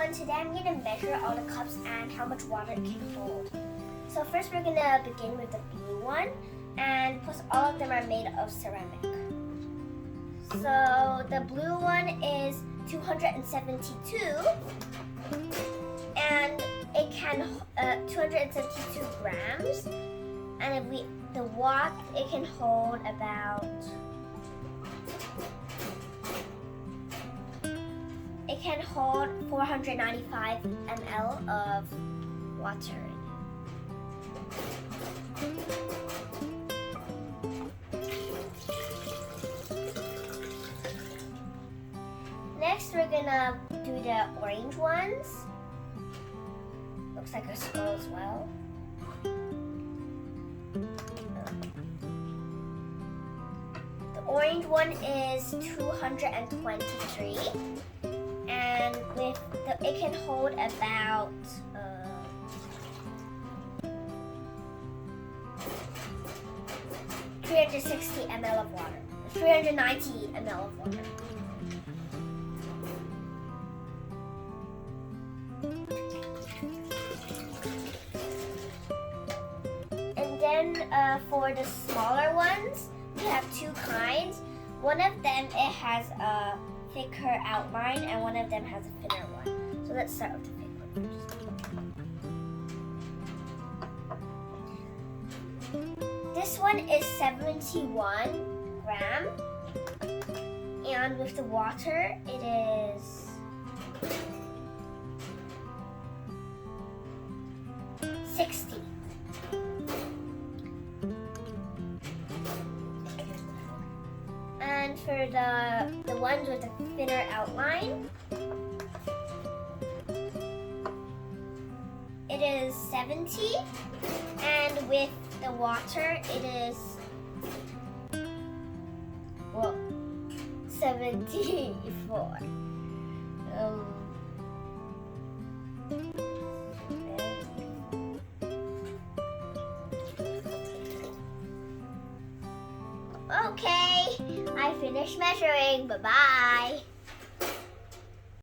everyone, today I'm going to measure all the cups and how much water it can hold. So first we're going to begin with the blue one, and plus all of them are made of ceramic. So the blue one is 272 and it can 272 grams, and if it can hold about It can hold 495 ml of water. Next, we're gonna do the orange ones. Looks like a skull as well. The orange one is 223. And it can hold about 360 ml of water, 390 ml of water. And then for the smaller ones, we have two kinds. One of them, it has a thicker outline, and one of them has a thinner one. So let's start with the thick one first. This one is 71 grams, and with the water it is 60. And for the ones with the thinner outline, it is 70, and with the water it is 74. Okay, I finished measuring. Bye-bye.